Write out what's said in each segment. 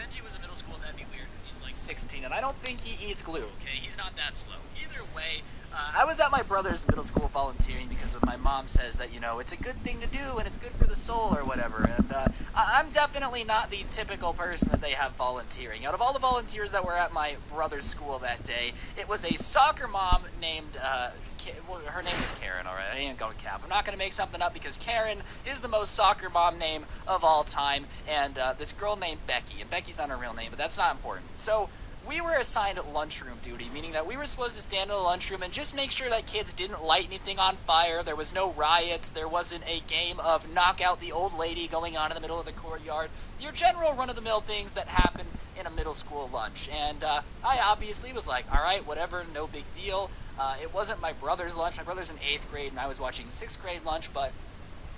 Benji was in middle school, that'd be weird because he's like 16, and I don't think he eats glue, okay? He's not that slow. Either way, I was at my brother's middle school volunteering because of my mom says that, you know, it's a good thing to do and it's good for the soul or whatever. And I'm definitely not the typical person that they have volunteering. Out of all the volunteers that were at my brother's school that day, it was a soccer mom named, well, her name is Karen, alright? I ain't going to cap. I'm not going to make something up because Karen is the most soccer mom name of all time. And this girl named Becky. And Becky's not her real name, but that's not important. So we were assigned lunchroom duty, meaning that we were supposed to stand in the lunchroom and just make sure that kids didn't light anything on fire. There was no riots. There wasn't a game of knock out the old lady going on in the middle of the courtyard. Your general run-of-the-mill things that happen in a middle school lunch. And I obviously was like, all right, whatever, no big deal. It wasn't my brother's lunch. My brother's in 8th grade, and I was watching 6th grade lunch, but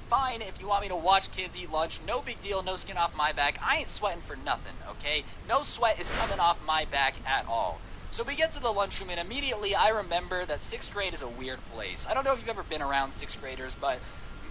fine, if you want me to watch kids eat lunch, no big deal, no skin off my back. I ain't sweating for nothing, okay? No sweat is coming off my back at all. So we get to the lunchroom, and immediately I remember that 6th grade is a weird place. I don't know if you've ever been around 6th graders, but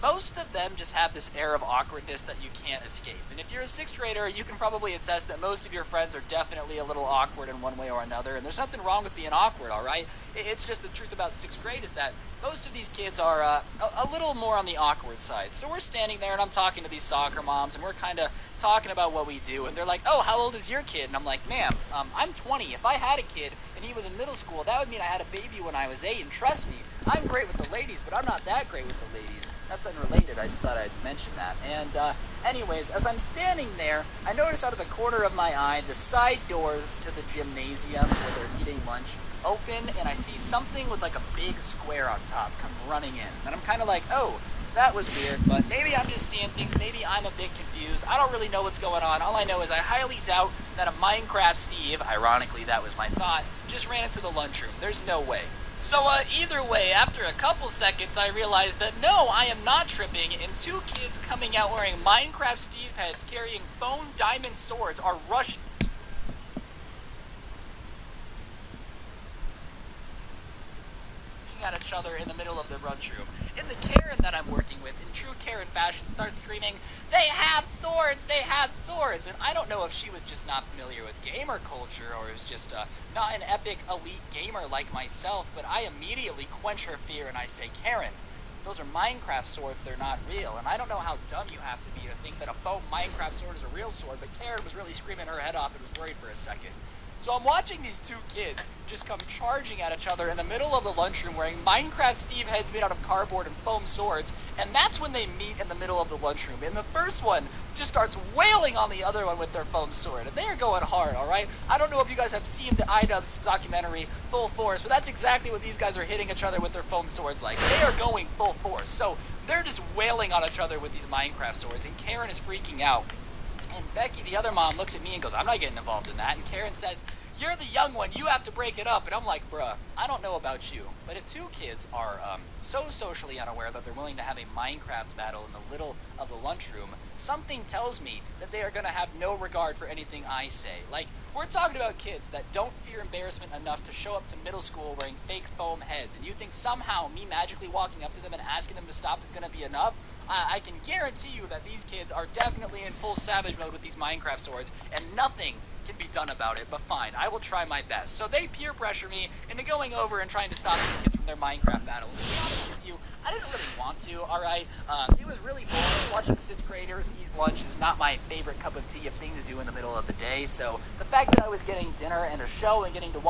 most of them just have this air of awkwardness that you can't escape. And if you're a 6th grader, you can probably attest that most of your friends are definitely a little awkward in one way or another, and there's nothing wrong with being awkward, alright? It's just the truth about 6th grade is that most of these kids are a little more on the awkward side. So we're standing there, and I'm talking to these soccer moms, and we're kind of talking about what we do, and they're like, oh, how old is your kid? And I'm like, ma'am, I'm 20. If I had a kid and he was in middle school, that would mean I had a baby when I was 8, and trust me, I'm great with the ladies, but I'm not that great with the ladies. That's unrelated, I just thought I'd mention that. And anyways, as I'm standing there, I notice out of the corner of my eye, the side doors to the gymnasium where they're eating lunch open, and I see something with like a big square on top come running in. And I'm kind of like, oh, that was weird, but maybe I'm just seeing things, maybe I'm a bit confused. I don't really know what's going on. All I know is I highly doubt that a Minecraft Steve, ironically that was my thought, just ran into the lunchroom. There's no way. So either way, after a couple seconds, I realized that no, I am not tripping, and 2 kids coming out wearing Minecraft Steve heads carrying bone diamond swords are rushing at each other in the middle of the lunchroom. And the Karen that I'm working with, in true Karen fashion, starts screaming, they have swords! They have swords! And I don't know if she was just not familiar with gamer culture, or is just not an epic elite gamer like myself, but I immediately quench her fear and I say, Karen, those are Minecraft swords, they're not real. And I don't know how dumb you have to be to think that a faux Minecraft sword is a real sword, but Karen was really screaming her head off and was worried for a second. So I'm watching these 2 kids just come charging at each other in the middle of the lunchroom wearing Minecraft Steve heads made out of cardboard and foam swords, and that's when they meet in the middle of the lunchroom. And the first one just starts wailing on the other one with their foam sword, and they are going hard, alright? I don't know if you guys have seen the iDubbbz documentary Full Force, but that's exactly what these guys are hitting each other with their foam swords like. They are going full force. So they're just wailing on each other with these Minecraft swords, and Karen is freaking out. And Becky, the other mom, looks at me and goes, I'm not getting involved in that. And Karen says, you're the young one, you have to break it up. And I'm like, bruh, I don't know about you, but if 2 kids are so socially unaware that they're willing to have a Minecraft battle in the middle of the lunchroom, something tells me that they are going to have no regard for anything I say. Like, we're talking about kids that don't fear embarrassment enough to show up to middle school wearing fake foam heads, and you think somehow me magically walking up to them and asking them to stop is going to be enough? I can guarantee you that these kids are definitely in full savage mode with these Minecraft swords, and nothing can be done about it, but fine, I will try my best. So they peer pressure me into going over and trying to stop these kids from their Minecraft battles. To be honest with you, I didn't really want to, alright? It was really boring. Watching 6th graders eat lunch is not my favorite cup of tea of thing to do in the middle of the day, so the fact that I was getting dinner and a show and getting to watch